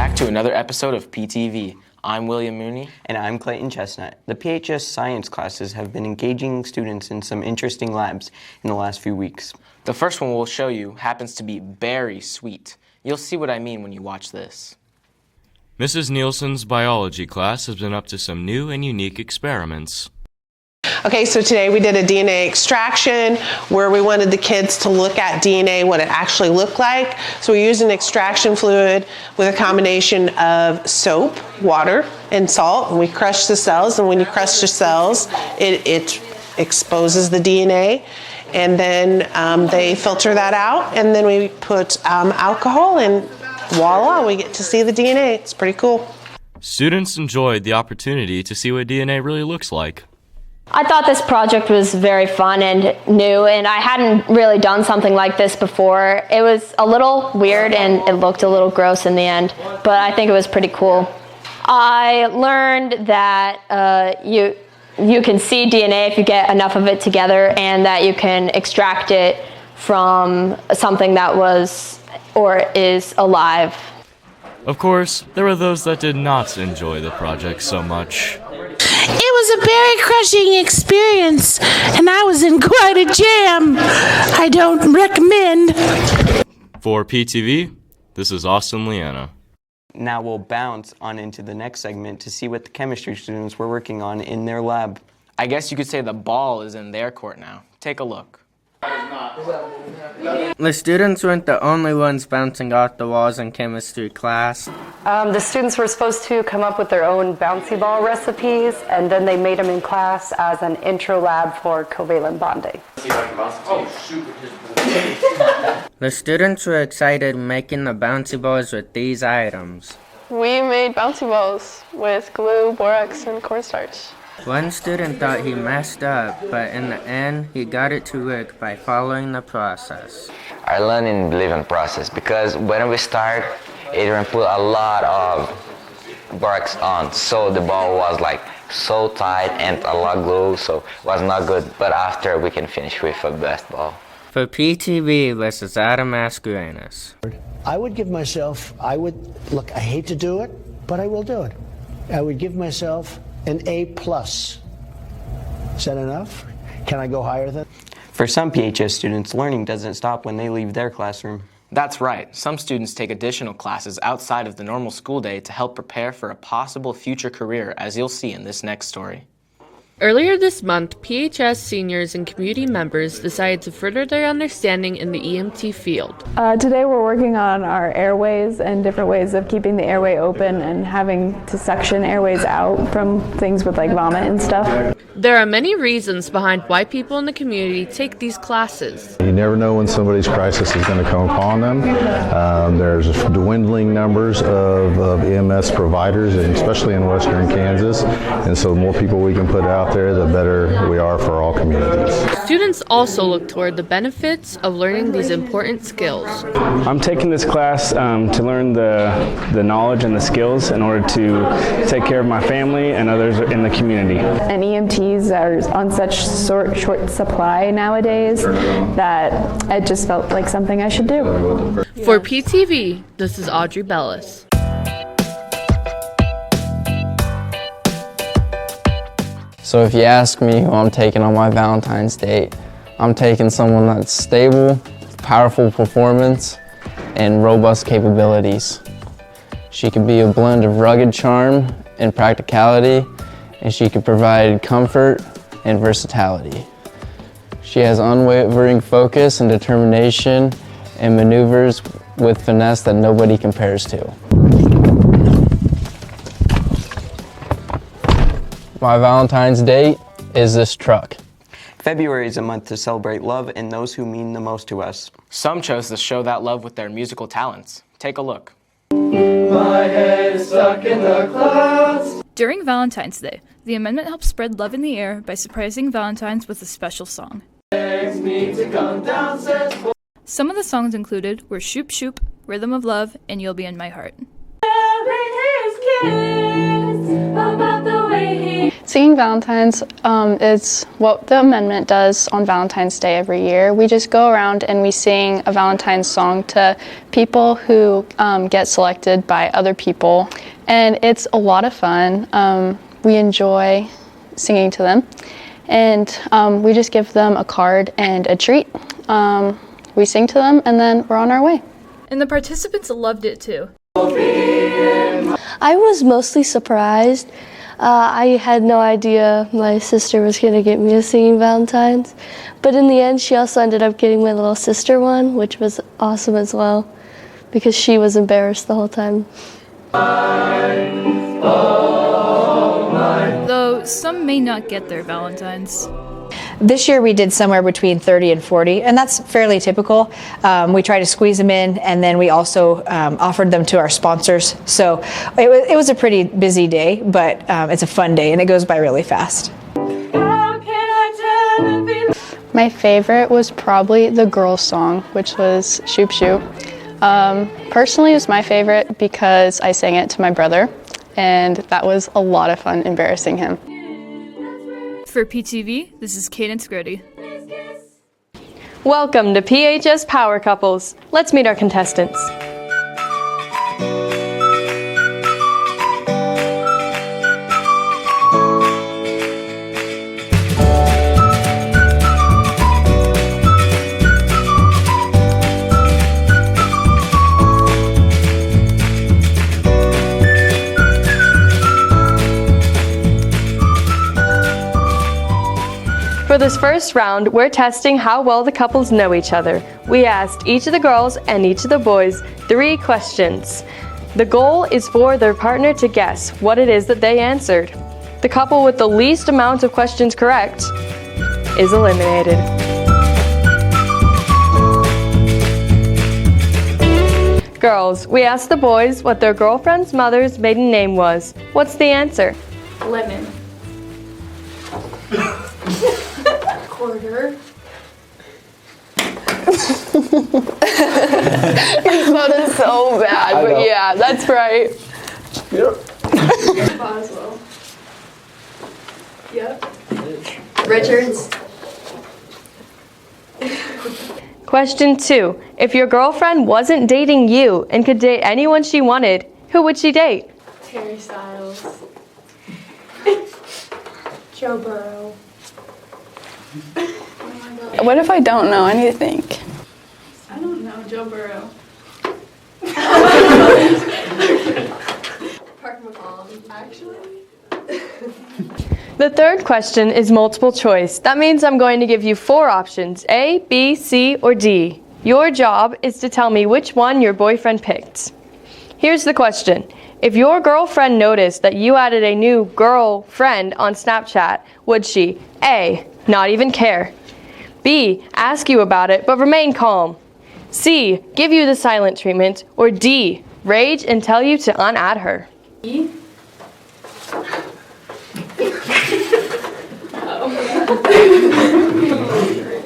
back to another episode of PTV. I'm William Mooney. And I'm Clayton Chestnut. The PHS science classes have been engaging students in some interesting labs in the last few weeks. The first one we'll show you happens to be very sweet. You'll see what I mean when you watch this. Mrs. Nielsen's biology class has been up to some new and unique experiments. Okay, so today we did a DNA extraction where we wanted the kids to look at DNA, what it actually looked like. So we used an extraction fluid with a combination of soap, water, and salt, and we crushed the cells. And when you crush the cells, it exposes the DNA. And then they filter that out, and then we put alcohol, and voila, we get to see the DNA. It's pretty cool. Students enjoyed the opportunity to see what DNA really looks like. I thought this project was very fun and new, and I hadn't really done something like this before. It was a little weird and it looked a little gross in the end, but I think it was pretty cool. I learned that you can see DNA if you get enough of it together, and that you can extract it from something that was or is alive. Of course, there were those that did not enjoy the project so much. It was a very crushing experience, and I was in quite a jam. I don't recommend. For PTV, this is Austin Leanna. Now we'll bounce on into the next segment to see what the chemistry students were working on in their lab. I guess you could say the ball is in their court now. Take a look. The students weren't the only ones bouncing off the walls in chemistry class. The students were supposed to come up with their own bouncy ball recipes, and then they made them in class as an intro lab for covalent bonding. The students were excited making the bouncy balls with these items. We made bouncy balls with glue, borax, and cornstarch. One student thought he messed up, but in the end, he got it to work by following the process. I learned and believe in the process because when we start, Adrian put a lot of borax on, so the ball was like so tight and a lot of glue, so it was not good. But after, we can finish with a best ball. For PTV, this is Adam Mascarenas. I would give myself, look, I hate to do it, but I will do it. I would give myself an A+. Is that enough? Can I go higher than? For some PHS students, learning doesn't stop when they leave their classroom. That's right. Some students take additional classes outside of the normal school day to help prepare for a possible future career, as you'll see in this next story. Earlier this month, PHS seniors and community members decided to further their understanding in the EMT field. Today we're working on our airways and different ways of keeping the airway open and having to suction airways out from things with like vomit and stuff. There are many reasons behind why people in the community take these classes. You never know when somebody's crisis is going to come upon them. There's dwindling numbers of EMS providers, and especially in western Kansas, and so the more people we can put out there, the better we are for all communities. Students also look toward the benefits of learning these important skills. I'm taking this class to learn the knowledge and the skills in order to take care of my family and others in the community. And EMTs are on such short supply nowadays that it just felt like something I should do. For PTV, this is Audrey Bellis. So if you ask me who I'm taking on my Valentine's date, I'm taking someone that's stable, powerful performance, and robust capabilities. She could be a blend of rugged charm and practicality, and she could provide comfort and versatility. She has unwavering focus and determination and maneuvers with finesse that nobody compares to. My Valentine's date is this truck. February is a month to celebrate love and those who mean the most to us. Some chose to show that love with their musical talents. Take a look. My head is stuck in the clouds. During Valentine's Day, the amendment helped spread love in the air by surprising Valentines with a special song. Me to come downstairs. Some of the songs included were Shoop Shoop, Rhythm of Love, and You'll Be in My Heart. Singing Valentines is what the amendment does on Valentine's Day every year. We just go around and we sing a Valentine's song to people who get selected by other people, and it's a lot of fun. We enjoy singing to them, and we just give them a card and a treat. We sing to them, and then we're on our way. And the participants loved it too. I was mostly surprised. I had no idea my sister was going to get me a Singing Valentines, but in the end she also ended up getting my little sister one, which was awesome as well, because she was embarrassed the whole time. Though some may not get their Valentines. This year we did somewhere between 30 and 40, and that's fairly typical. We try to squeeze them in, and then we also offered them to our sponsors. So it was a pretty busy day, but it's a fun day, and it goes by really fast. My favorite was probably the girls' song, which was Shoop Shoop. Personally, it was my favorite because I sang it to my brother, and that was a lot of fun embarrassing him. For PTV, this is Cadence Grody. Welcome to PHS Power Couples. Let's meet our contestants. For this first round, we're testing how well the couples know each other. We asked each of the girls and each of the boys 3 questions. The goal is for their partner to guess what it is that they answered. The couple with the least amount of questions correct is eliminated. Girls, we asked the boys what their girlfriend's mother's maiden name was. What's the answer? Lemon. Quarter. Your sounded so bad, but yeah, that's right. Yep. Boswell. Yep. Richards. Question 2. If your girlfriend wasn't dating you and could date anyone she wanted, who would she date? Harry Styles. Joe Burrow. What if I don't know? I need to think. I don't know, Joe Burrow. Park McCollum, actually. The third question is multiple choice. That means I'm going to give you 4 options, A, B, C, or D. Your job is to tell me which one your boyfriend picked. Here's the question. If your girlfriend noticed that you added a new girlfriend on Snapchat, would she A, not even care, B, ask you about it but remain calm, C, give you the silent treatment, or D, rage and tell you to unadd her? E? I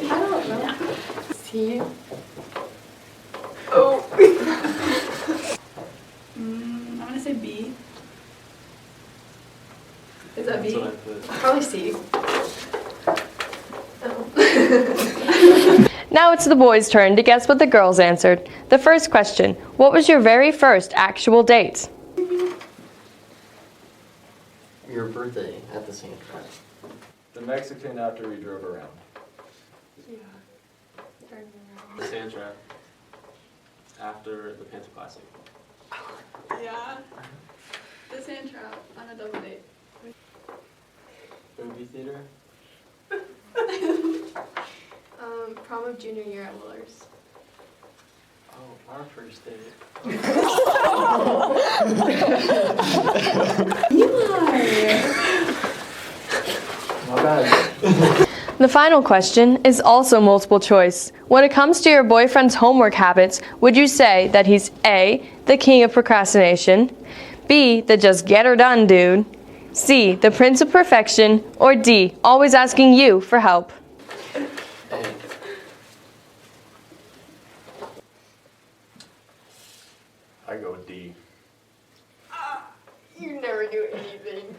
don't know. C? Oh. I'm gonna say B. Is that B? Probably C. Now it's the boys' turn to guess what the girls answered. The first question, what was your very first actual date? Your birthday at the sand trap. The Mexican after we drove around. Yeah. The sand trap after the Panther Classic. Yeah. The sand trap on a double date. Movie theater. Prom of junior year at Willer's. Oh, our first date. Not bad. The final question is also multiple choice. When it comes to your boyfriend's homework habits, would you say that he's A, the king of procrastination, B, the just get her done dude, C, the prince of perfection, or D, always asking you for help? I go with D. You never do anything.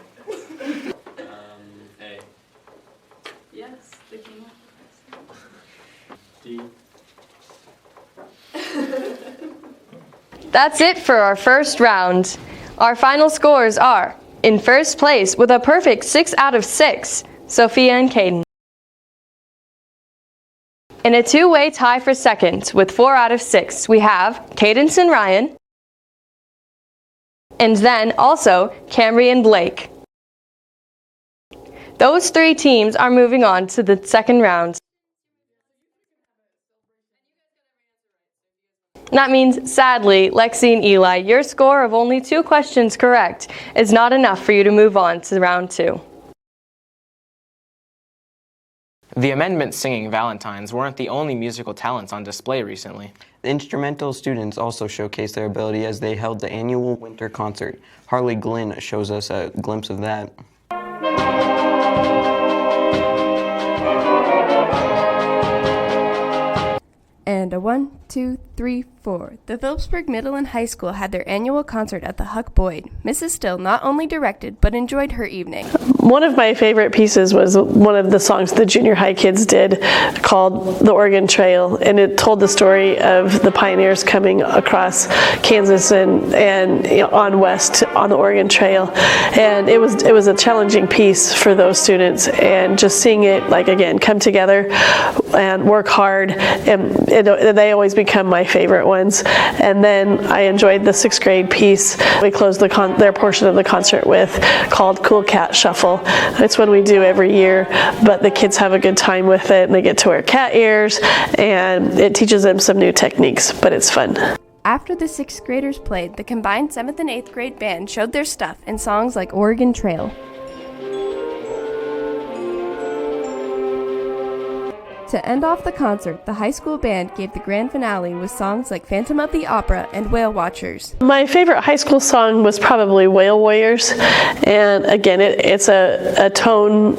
That's it for our first round. Our final scores are, in first place with a perfect 6 out of 6, Sophia and Caden. In a two-way tie for second with 4 out of 6, we have Cadence and Ryan, and then also Camry and Blake. Those 3 teams are moving on to the second round. That means, sadly, Lexi and Eli, your score of only 2 questions correct is not enough for you to move on to round 2. The amendment singing Valentines weren't the only musical talents on display recently. The instrumental students also showcased their ability as they held the annual winter concert. Harley Glynn shows us a glimpse of that. And a 1, 2, 3, 4. The Phillipsburg Middle and High School had their annual concert at the Huck Boyd. Mrs. Still not only directed, but enjoyed her evening. One of my favorite pieces was one of the songs the junior high kids did called The Oregon Trail, and it told the story of the pioneers coming across Kansas and on west on the Oregon Trail. And it was a challenging piece for those students, and just seeing it, like, again, come together and work hard, and they always become my favorite ones. And then I enjoyed the 6th grade piece we closed their portion of the concert with, called Cool Cat Shuffle. It's one we do every year, but the kids have a good time with it, and they get to wear cat ears, and it teaches them some new techniques, but it's fun. After the 6th graders played, the combined 7th and 8th grade band showed their stuff in songs like Oregon Trail. To end off the concert, the high school band gave the grand finale with songs like Phantom of the Opera and Whale Watchers. My favorite high school song was probably Whale Warriors, and again, it's a tone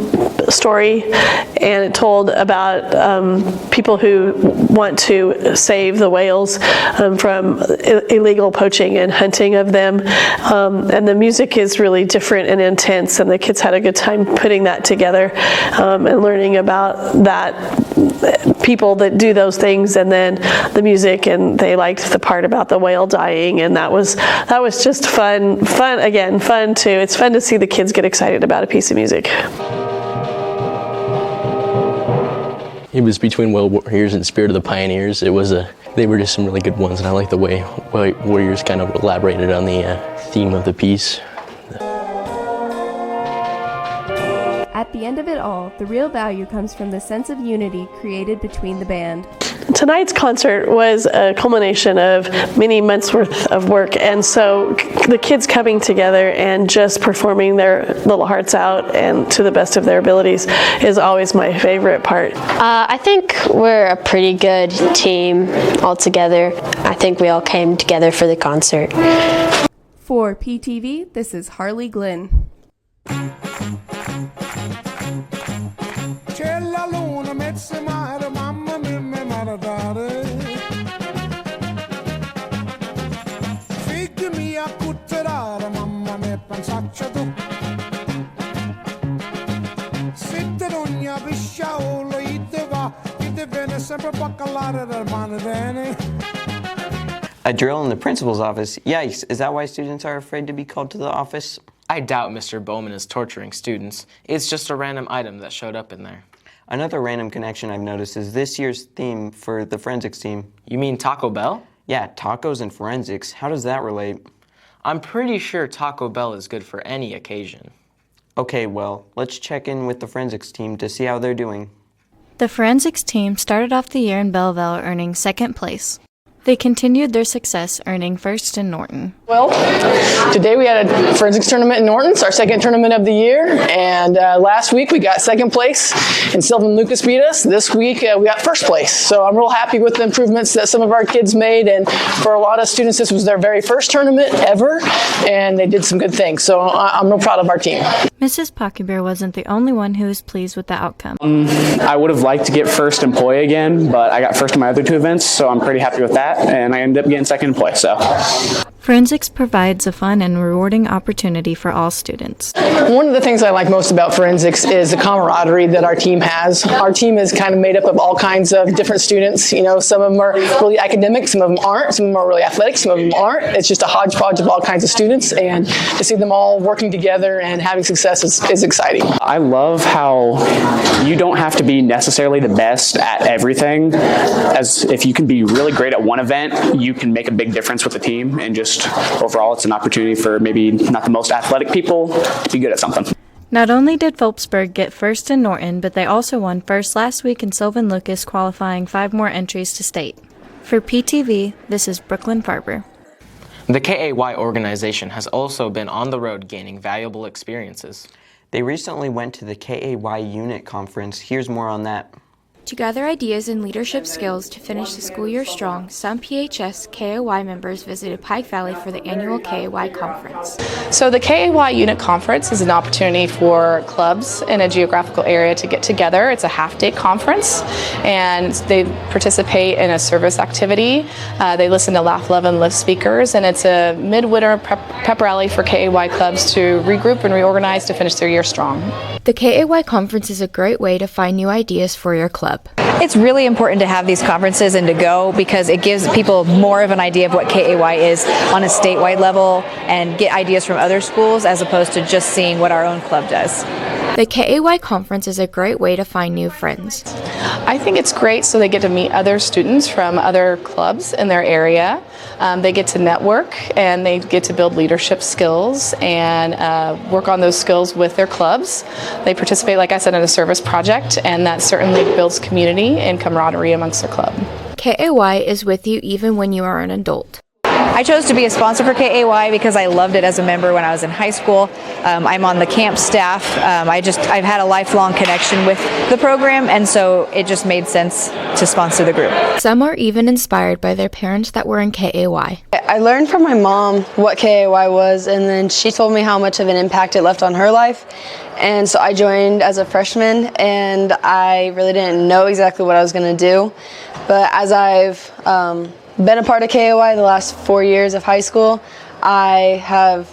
story, and it told about people who want to save the whales from illegal poaching and hunting of them, and the music is really different and intense, and the kids had a good time putting that together and learning about that, people that do those things, and then the music, and they liked the part about the whale dying, and that was just fun too. It's fun to see the kids get excited about a piece of music. It was between Whale Warriors and Spirit of the Pioneers. They were just some really good ones, and I like the way Warriors kind of elaborated on the theme of the piece. At the end of it all, the real value comes from the sense of unity created between the band. Tonight's concert was a culmination of many months worth of work, and so the kids coming together and just performing their little hearts out and to the best of their abilities is always my favorite part. I think we're a pretty good team all together. I think we all came together for the concert. For PTV, this is Harley Glynn. A drill in the principal's office. Yikes, is that why students are afraid to be called to the office? I doubt Mr. Bowman is torturing students. It's just a random item that showed up in there. Another random connection I've noticed is this year's theme for the forensics team. You mean Taco Bell? Yeah, tacos and forensics. How does that relate? I'm pretty sure Taco Bell is good for any occasion. Okay, well, let's check in with the forensics team to see how they're doing. The forensics team started off the year in Belleville earning 2nd place. They continued their success, earning 1st in Norton. Well, today we had a forensics tournament in Norton. It's our 2nd tournament of the year, and last week we got 2nd place, and Sylvan Lucas beat us. This week we got 1st place, so I'm real happy with the improvements that some of our kids made, and for a lot of students this was their very first tournament ever, and they did some good things, so I'm real proud of our team. Mrs. Pockybear wasn't the only one who was pleased with the outcome. I would have liked to get 1st in Ploy again, but I got 1st in my other 2 events, so I'm pretty happy with that, and I ended up getting 2nd in Ploy. So. Forensics provides a fun and rewarding opportunity for all students. One of the things I like most about forensics is the camaraderie that our team has. Our team is kind of made up of all kinds of different students. You know, some of them are really academic, some of them aren't, some of them are really athletic, some of them aren't. It's just a hodgepodge of all kinds of students, and to see them all working together and having success is exciting. I love how you don't have to be necessarily the best at everything. As if you can be really great at one event, you can make a big difference with the team, and just overall it's an opportunity for maybe not the most athletic people to be good at something. Not only did Phillipsburg get first in Norton, but they also won first last week in Sylvan Lucas, qualifying 5 more entries to state. For PTV, this is Brooklyn Farber. The KAY organization has also been on the road gaining valuable experiences. They recently went to the KAY unit conference. Here's more on that. To gather ideas and leadership skills to finish the school year strong, some PHS KAY members visited Pike Valley for the annual KAY conference. So the KAY Unit Conference is an opportunity for clubs in a geographical area to get together. It's a half-day conference, and they participate in a service activity. They listen to Laugh, Love, and Live speakers, and it's a midwinter pep rally for KAY clubs to regroup and reorganize to finish their year strong. The KAY conference is a great way to find new ideas for your club. It's really important to have these conferences and to go because it gives people more of an idea of what KAY is on a statewide level and get ideas from other schools as opposed to just seeing what our own club does. The KAY conference is a great way to find new friends. I think it's great so they get to meet other students from other clubs in their area. They get to network and they get to build leadership skills and work on those skills with their clubs. They participate, like I said, in a service project, and that certainly builds community and camaraderie amongst their club. KAY is with you even when you are an adult. I chose to be a sponsor for KAY because I loved it as a member when I was in high school. I'm on the camp staff. I've had a lifelong connection with the program, and so it just made sense to sponsor the group. Some are even inspired by their parents that were in KAY. I learned from my mom what KAY was, and then she told me how much of an impact it left on her life. And so I joined as a freshman, and I really didn't know exactly what I was going to do. But as I've been a part of KAY the last 4 years of high school, I have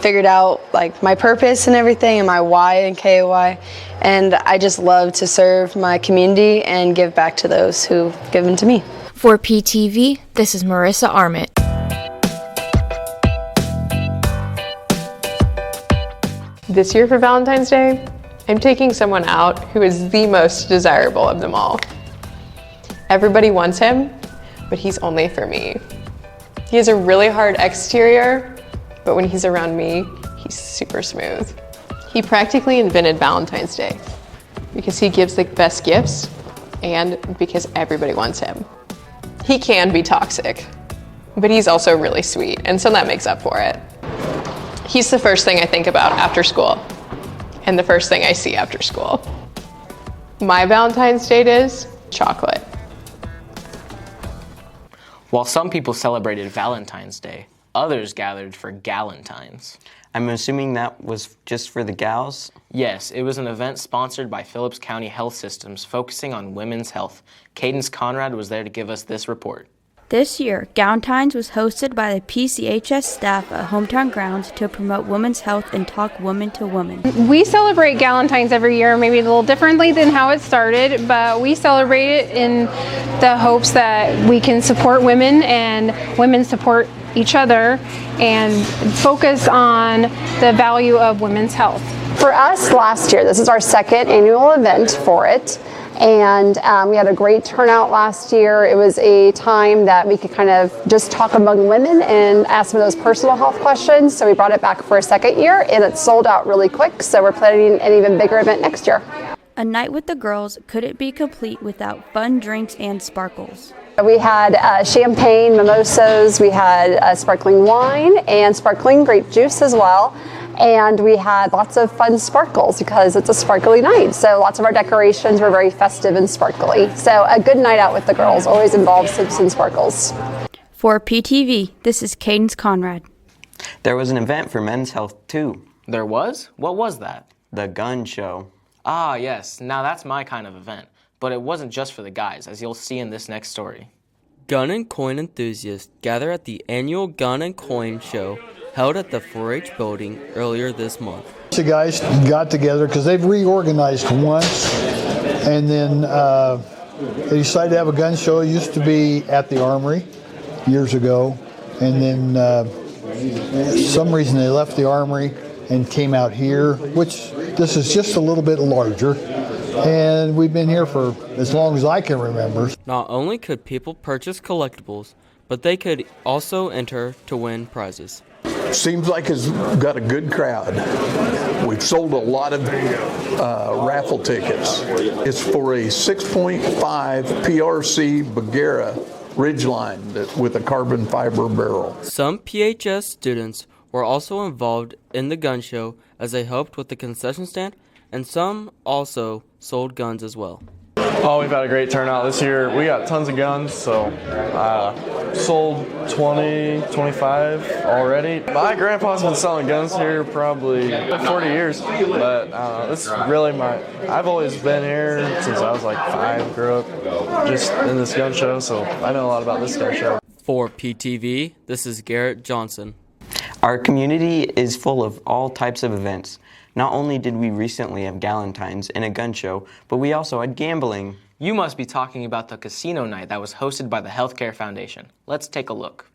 figured out like my purpose and everything and my why in KAY, and I just love to serve my community and give back to those who've given to me. For PTV, this is Marissa Armit. This year for Valentine's Day, I'm taking someone out who is the most desirable of them all. Everybody wants him, but he's only for me. He has a really hard exterior, but when he's around me, he's super smooth. He practically invented Valentine's Day because he gives the best gifts and because everybody wants him. He can be toxic, but he's also really sweet, and so that makes up for it. He's the first thing I think about after school, and the first thing I see after school. My Valentine's date is chocolate. While some people celebrated Valentine's Day, others gathered for Galentines. I'm assuming that was just for the gals? Yes, it was an event sponsored by Phillips County Health Systems focusing on women's health. Cadence Conrad was there to give us this report. This year, Galentines was hosted by the PCHS staff at Hometown Grounds to promote women's health and talk woman to woman. We celebrate Galentines every year, maybe a little differently than how it started, but we celebrate it in the hopes that we can support women and women support each other and focus on the value of women's health. For us last year, this is our second annual event for it. And we had a great turnout last year. It was a time that we could kind of just talk among women and ask some of those personal health questions. So we brought it back for a second year, and it sold out really quick. So we're planning an even bigger event next year. A night with the girls couldn't be complete without fun drinks and sparkles. We had champagne, mimosas, we had sparkling wine and sparkling grape juice as well. And we had lots of fun sparkles because it's a sparkly night. So lots of our decorations were very festive and sparkly. So a good night out with the girls always involves some sparkles. For PTV, this is Cadence Conrad. There was an event for men's health too. There was? What was that? The gun show. Ah, yes. Now that's my kind of event. But it wasn't just for the guys, as you'll see in this next story. Gun and coin enthusiasts gather at the annual Gun and Coin Show held at the 4-H building earlier this month. The guys got together because they've reorganized once, and then they decided to have a gun show. It used to be at the Armory years ago, and then for some reason they left the Armory and came out here, which this is just a little bit larger. And we've been here for as long as I can remember. Not only could people purchase collectibles, but they could also enter to win prizes. Seems like it's got a good crowd. We've sold a lot of raffle tickets. It's for a 6.5 PRC Bagheera Ridgeline with a carbon fiber barrel. Some PHS students were also involved in the gun show as they helped with the concession stand, and some also sold guns as well. Oh, we've had a great turnout this year. We got tons of guns, so sold 20, 25 already. My grandpa's been selling guns here probably 40 years, but this is really I've always been here since I was like 5, grew up just in this gun show, so I know a lot about this gun show. For PTV, this is Garrett Johnson. Our community is full of all types of events. Not only did we recently have Galentines and a gun show, but we also had gambling. You must be talking about the casino night that was hosted by the Healthcare Foundation. Let's take a look.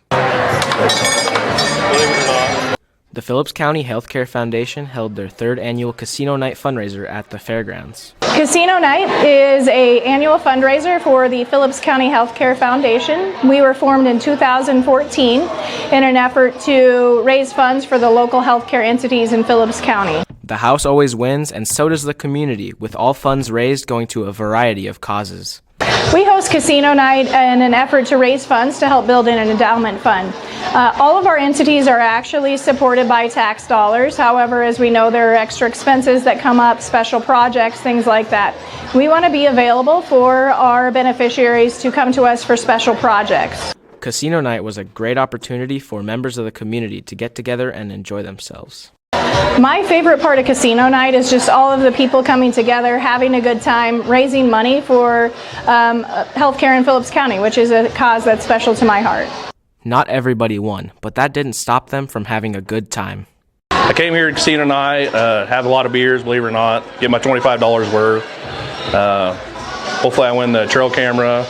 The Phillips County Healthcare Foundation held their 3rd annual casino night fundraiser at the fairgrounds. Casino Night is an annual fundraiser for the Phillips County Healthcare Foundation. We were formed in 2014 in an effort to raise funds for the local healthcare entities in Phillips County. The house always wins, and so does the community, with all funds raised going to a variety of causes. We host Casino Night in an effort to raise funds to help build an endowment fund. All of our entities are actually supported by tax dollars. However, as we know, there are extra expenses that come up, special projects, things like that. We want to be available for our beneficiaries to come to us for special projects. Casino Night was a great opportunity for members of the community to get together and enjoy themselves. My favorite part of Casino Night is just all of the people coming together, having a good time, raising money for healthcare in Phillips County, which is a cause that's special to my heart. Not everybody won, but that didn't stop them from having a good time. I came here to Casino Night, have a lot of beers, believe it or not, get my $25 worth. Hopefully I win the trail camera,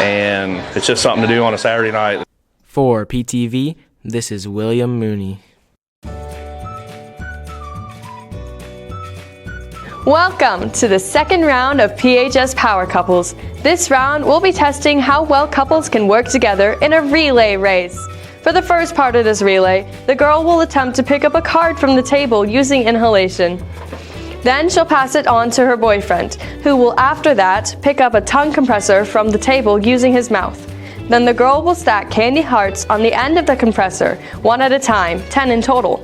and it's just something to do on a Saturday night. For PTV, this is William Mooney. Welcome to the second round of PHS Power Couples. This round, we'll be testing how well couples can work together in a relay race. For the first part of this relay, the girl will attempt to pick up a card from the table using inhalation. Then she'll pass it on to her boyfriend, who will after that pick up a tongue compressor from the table using his mouth. Then the girl will stack candy hearts on the end of the compressor, 1 at a time, 10 in total.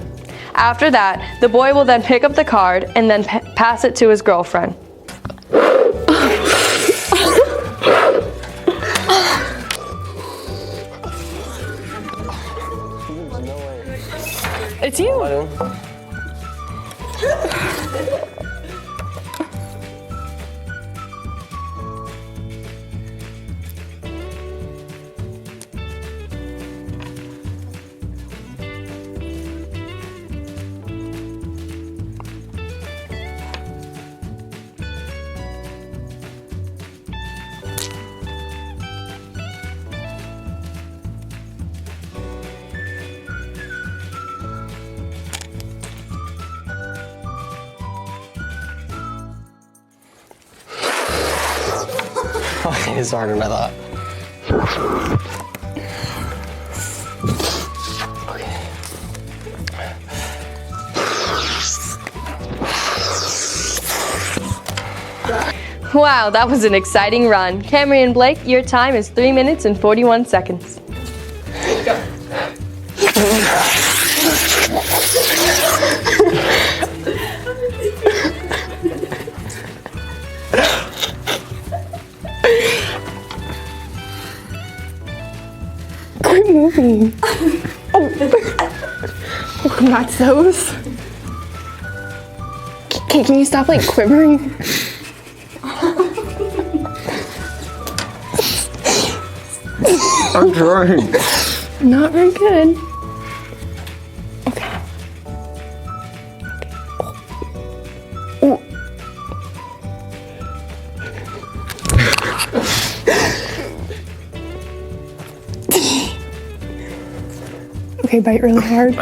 After that, the boy will then pick up the card and then pass it to his girlfriend. It's you. It's harder than I thought. Wow, that was an exciting run. Camry and Blake, your time is 3 minutes and 41 seconds. Quit moving. Oh, not those. Can you stop like quivering? I'm trying. Not very good. Okay. Ooh. Okay, bite really hard.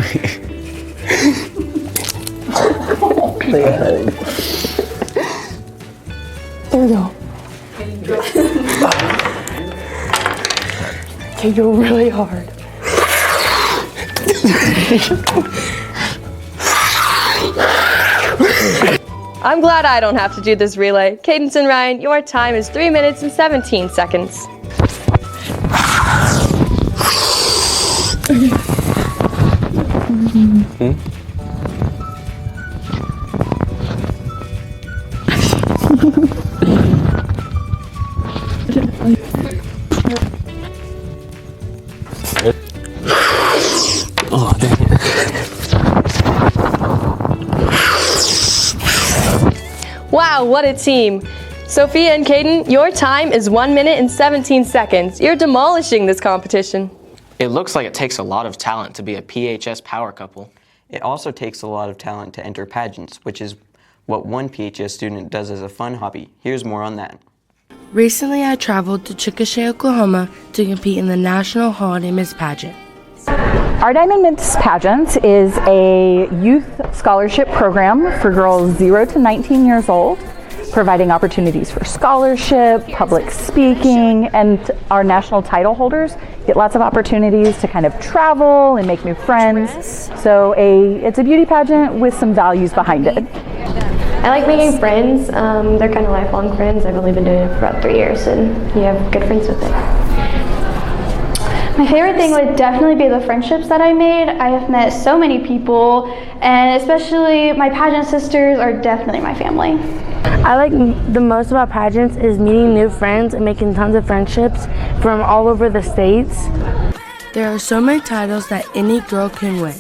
There we go. Okay, go really hard. I'm glad I don't have to do this relay. Cadence and Ryan, your time is 3 minutes and 17 seconds. Oh, dang it. Wow, what a team. Sophia and Caden, your time is 1 minute and 17 seconds. You're demolishing this competition. It looks like it takes a lot of talent to be a PHS power couple. It also takes a lot of talent to enter pageants, which is what one PHS student does as a fun hobby. Here's more on that. Recently, I traveled to Chickasha, Oklahoma to compete in the National Holiday Miss Pageant. Our Diamond Miss Pageant is a youth scholarship program for girls 0 to 19 years old, providing opportunities for scholarship, public speaking, and our national title holders get lots of opportunities to kind of travel and make new friends. So it's a beauty pageant with some values behind it. I like making friends. They're kind of lifelong friends. I've only been doing it for about 3 years, and you have good friends with it. My favorite thing would definitely be the friendships that I made. I have met so many people, and especially my pageant sisters are definitely my family. I like the most about pageants is meeting new friends and making tons of friendships from all over the states. There are so many titles that any girl can win.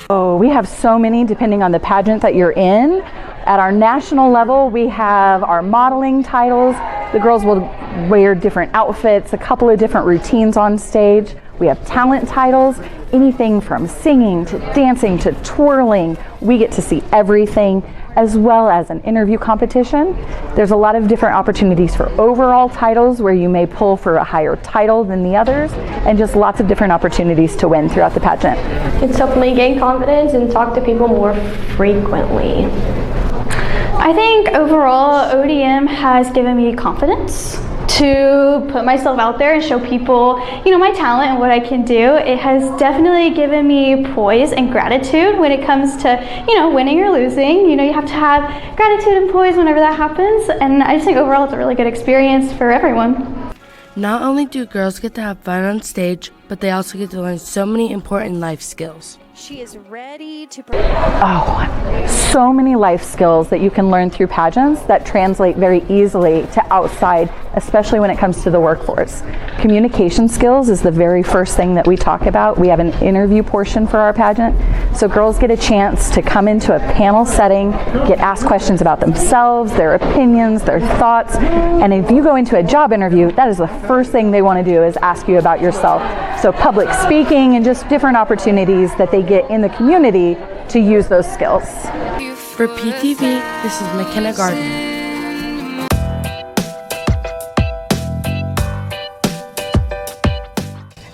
Oh, we have so many depending on the pageant that you're in. At our national level, we have our modeling titles. The girls will wear different outfits, a couple of different routines on stage. We have talent titles, anything from singing to dancing to twirling. We get to see everything, as well as an interview competition. There's a lot of different opportunities for overall titles where you may pull for a higher title than the others, and just lots of different opportunities to win throughout the pageant. It's helped me gain confidence and talk to people more frequently. I think overall ODM has given me confidence to put myself out there and show people, my talent and what I can do. It has definitely given me poise and gratitude when it comes to, winning or losing. You have to have gratitude and poise whenever that happens. And I just think overall it's a really good experience for everyone. Not only do girls get to have fun on stage, but they also get to learn so many important life skills. She is ready to... So many life skills that you can learn through pageants that translate very easily to outside, especially when it comes to the workforce. Communication skills is the very first thing that we talk about. We have an interview portion for our pageant. So girls get a chance to come into a panel setting, get asked questions about themselves, their opinions, their thoughts. And if you go into a job interview, that is the first thing they want to do is ask you about yourself. So public speaking and just different opportunities that they get in the community to use those skills. For PTV, this is McKenna Gardner.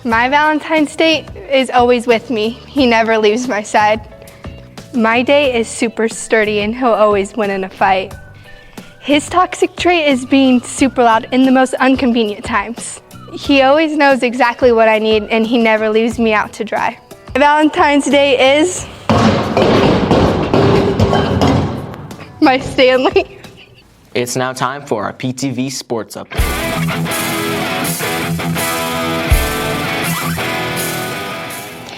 My Valentine's date is always with me. He never leaves my side. My date is super sturdy and he'll always win in a fight. His toxic trait is being super loud in the most inconvenient times. He always knows exactly what I need and he never leaves me out to dry. My Valentine's Day is my Stanley. It's now time for our PTV Sports Update.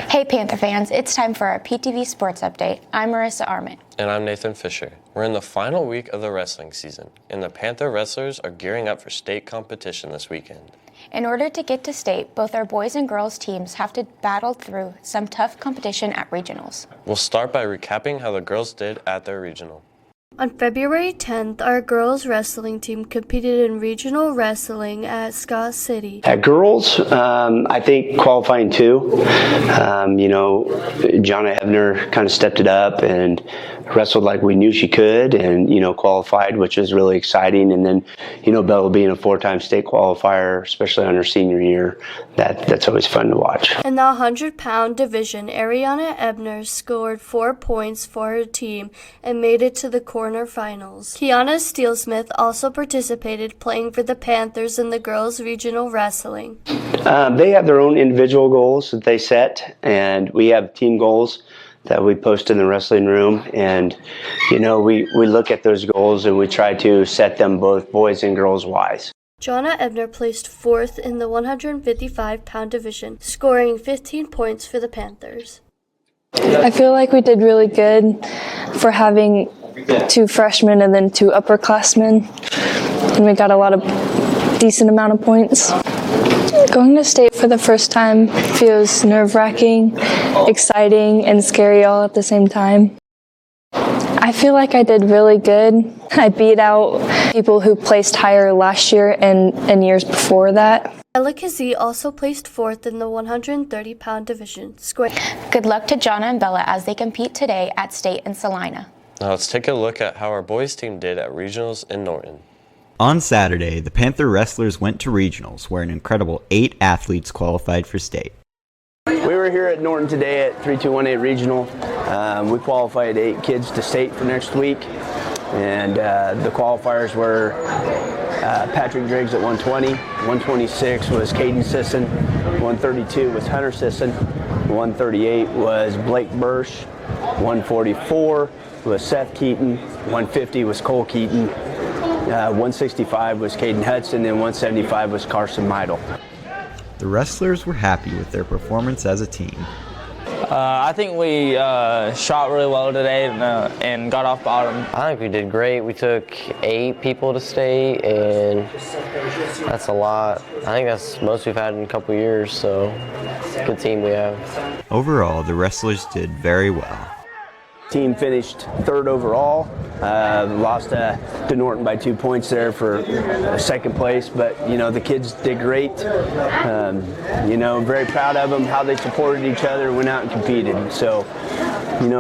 Hey Panther fans, it's time for our PTV Sports Update. I'm Marissa Arment. And I'm Nathan Fisher. We're in the final week of the wrestling season, and the Panther wrestlers are gearing up for state competition this weekend. In order to get to state, both our boys and girls teams have to battle through some tough competition at regionals. We'll start by recapping how the girls did at their regional. On February 10th, our girls wrestling team competed in regional wrestling at Scott City. At girls, I think qualifying two, Jonna Ebner kind of stepped it up and wrestled like we knew she could and, qualified, which was really exciting. And then, Bella being a 4-time state qualifier, especially on her senior year, that's always fun to watch. In the 100-pound division, Ariana Ebner scored 4 points for her team and made it to the quarterfinals. Kiana Steelsmith also participated, playing for the Panthers in the girls' regional wrestling. They have their own individual goals that they set, and we have team goals that we post in the wrestling room. And, we look at those goals and we try to set them both boys and girls wise. Jonna Ebner placed 4th in the 155-pound division, scoring 15 points for the Panthers. I feel like we did really good for having 2 freshmen and then 2 upperclassmen, and we got a lot of decent amount of points. Going to state for the first time feels nerve-wracking, exciting, and scary all at the same time. I feel like I did really good. I beat out people who placed higher last year and years before that. Ella Kazee also placed 4th in the 130-pound division, scoring. Good luck to Jonna and Bella as they compete today at state in Salina. Now let's take a look at how our boys team did at regionals in Norton. On Saturday, the Panther wrestlers went to regionals, where an incredible 8 athletes qualified for state. We were here at Norton today at 3218 Regional. We qualified 8 kids to state for next week, and the qualifiers were Patrick Driggs at 120, 126 was Caden Sisson, 132 was Hunter Sisson, 138 was Blake Bursch, 144 was Seth Keaton, 150 was Cole Keaton, 165 was Caden Hudson, and 175 was Carson Meidel. The wrestlers were happy with their performance as a team. I think we shot really well today and got off bottom. I think we did great. We took 8 people to state, and that's a lot. I think that's the most we've had in a couple years, so it's a good team we have. Overall, the wrestlers did very well. Team finished 3rd overall, lost to Norton by 2 points there for 2nd place, but the kids did great. Very proud of them, how they supported each other, went out and competed. So,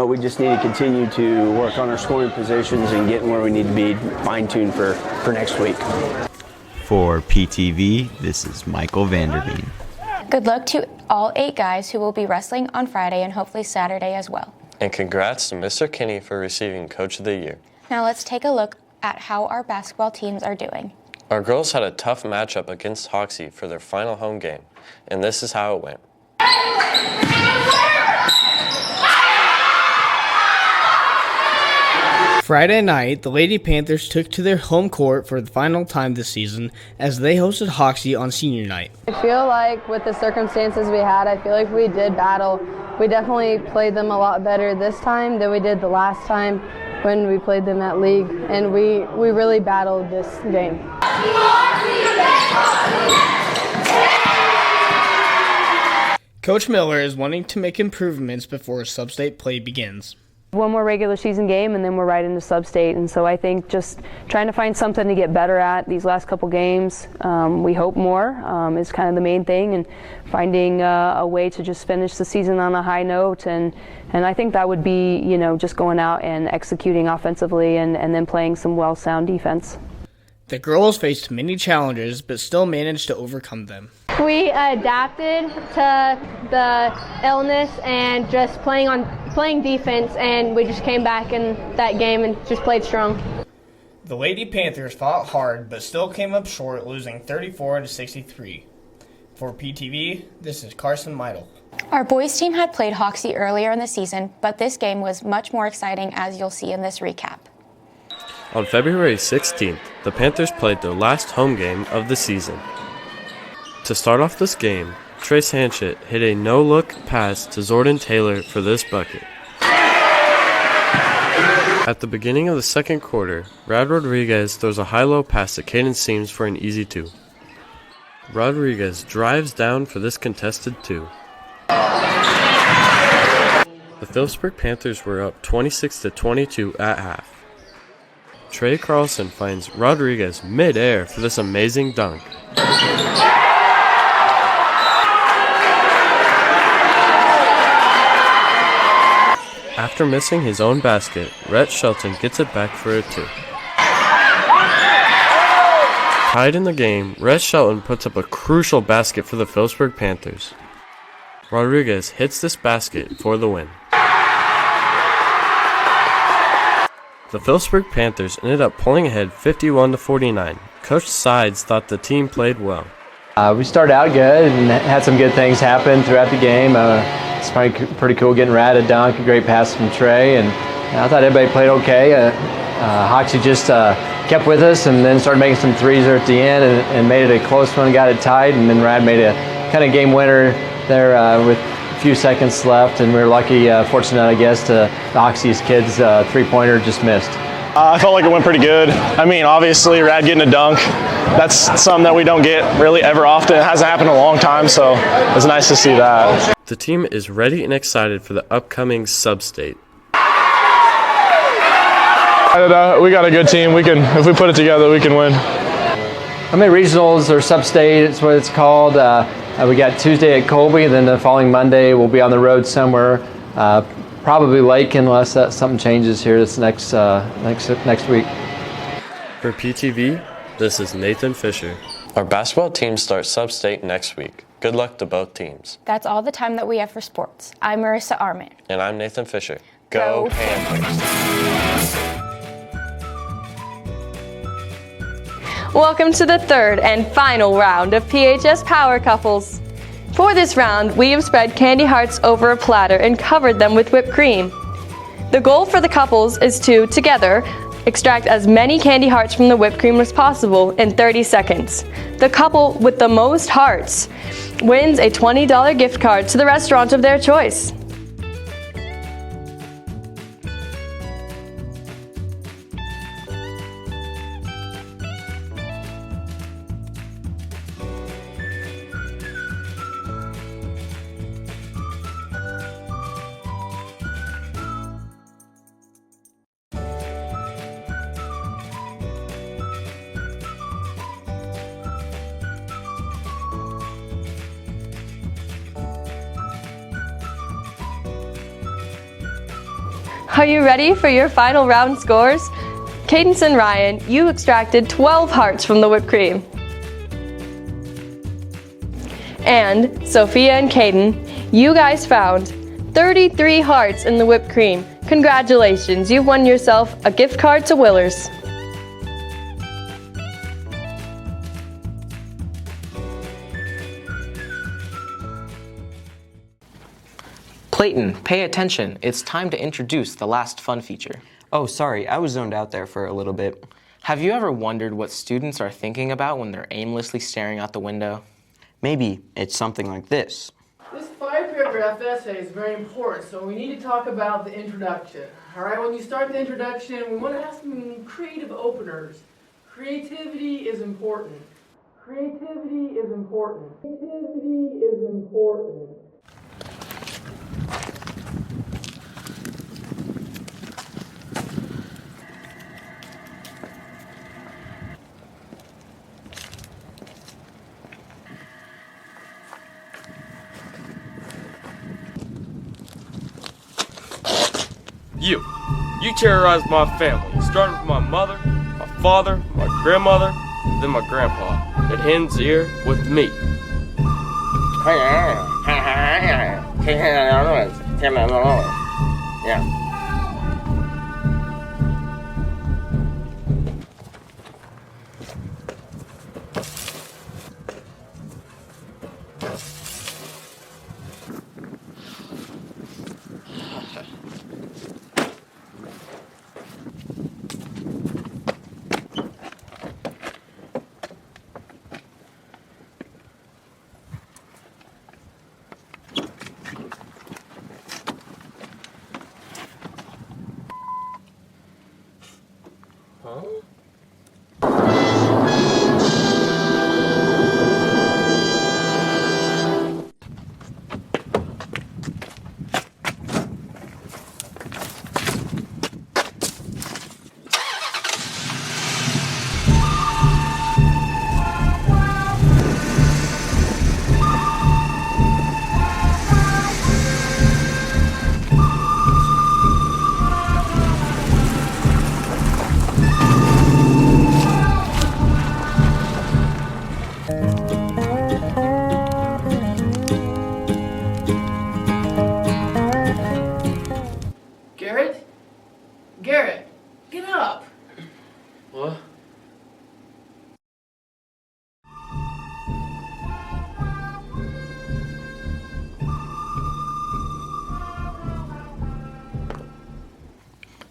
we just need to continue to work on our scoring positions and getting where we need to be fine-tuned for next week. For PTV, this is Michael Vanderveen. Good luck to all 8 guys who will be wrestling on Friday and hopefully Saturday as well. And congrats to Mr. Kinney for receiving Coach of the Year. Now let's take a look at how our basketball teams are doing. Our girls had a tough matchup against Hoxie for their final home game, and this is how it went. Friday night, the Lady Panthers took to their home court for the final time this season as they hosted Hoxie on senior night. I feel like with the circumstances we had, I feel like we did battle. We definitely played them a lot better this time than we did the last time when we played them at league, and we really battled this game. Coach Miller is wanting to make improvements before sub-state play begins. One more regular season game and then we're right into sub-state, and so I think just trying to find something to get better at these last couple games. We hope more is kind of the main thing, and finding a way to just finish the season on a high note, and I think that would be just going out and executing offensively and then playing some well-sound defense. The girls faced many challenges but still managed to overcome them. We adapted to the illness and just playing defense, and we just came back in that game and just played strong. The Lady Panthers fought hard but still came up short, losing 34-63. For PTV, this is Carson Meidel. Our boys team had played Hoxie earlier in the season, but this game was much more exciting, as you'll see in this recap. On February 16th, the Panthers played their last home game of the season. To start off this game, Trace Hanchett hit a no-look pass to Jordan Taylor for this bucket. At the beginning of the second quarter, Rad Rodriguez throws a high-low pass to Caden Seams for an easy 2. Rodriguez drives down for this contested 2. The Phillipsburg Panthers were up 26-22 at half. Trey Carlson finds Rodriguez mid-air for this amazing dunk. After missing his own basket, Rhett Shelton gets it back for a 2. Tied in the game, Rhett Shelton puts up a crucial basket for the Phillipsburg Panthers. Rodriguez hits this basket for the win. The Phillipsburg Panthers ended up pulling ahead 51-49. Coach Sides thought the team played well. We started out good and had some good things happen throughout the game. It's pretty cool getting Rad a dunk, a great pass from Trey, and I thought everybody played okay. Hoxie just kept with us and then started making some threes there at the end and made it a close one, got it tied, and then Rad made a kind of game winner there with a few seconds left, and we were lucky, fortunate, I guess, to the Hoxie's kids' three-pointer just missed. I felt like it went pretty good. I mean, obviously, Rad getting a dunk, that's something that we don't get really ever often. It hasn't happened in a long time, so it's nice to see that. The team is ready and excited for the upcoming sub-state. We got a good team. If we put it together, we can win. I mean, regionals or sub-state, it's what it's called. We got Tuesday at Colby, then the following Monday we'll be on the road somewhere. Probably Lake, unless something changes here this next week. For PTV, this is Nathan Fisher. Our basketball team starts sub-state next week. Good luck to both teams. That's all the time that we have for sports. I'm Marissa Arman. And I'm Nathan Fisher. Go Panthers! Welcome to the third and final round of PHS Power Couples. For this round, we have spread candy hearts over a platter and covered them with whipped cream. The goal for the couples is to, together, extract as many candy hearts from the whipped cream as possible in 30 seconds. The couple with the most hearts wins a $20 gift card to the restaurant of their choice. Are you ready for your final round scores? Cadence and Ryan, you extracted 12 hearts from the whipped cream. And Sophia and Caden, you guys found 33 hearts in the whipped cream. Congratulations, you've won yourself a gift card to Willer's. Clayton, pay attention. It's time to introduce the last fun feature. Oh, sorry, I was zoned out there for a little bit. Have you ever wondered what students are thinking about when they're aimlessly staring out the window? Maybe it's something like this. This 5-paragraph essay is very important, so we need to talk about the introduction. All right, when you start the introduction, we want to have some creative openers. Creativity is important. Creativity is important. Creativity is important. You terrorized my family, starting with my mother, my father, my grandmother, and then my grandpa. It ends here with me. Yeah. Garrett? Garrett, get up. What?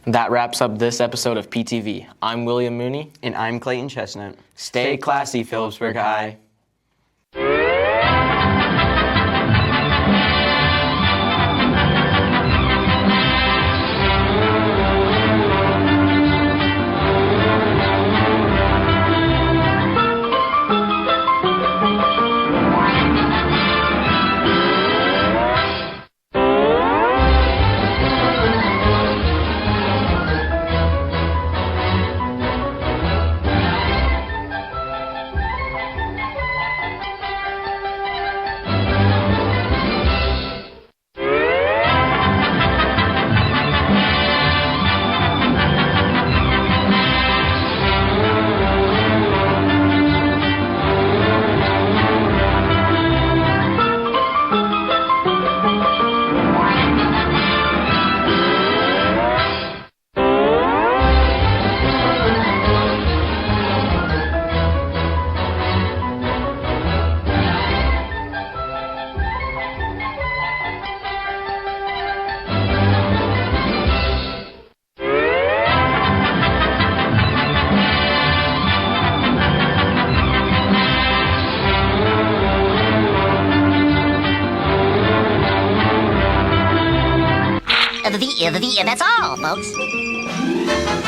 That wraps up this episode of PTV. I'm William Mooney. And I'm Clayton Chestnut. Stay classy, Phillipsburg High. That's all, folks.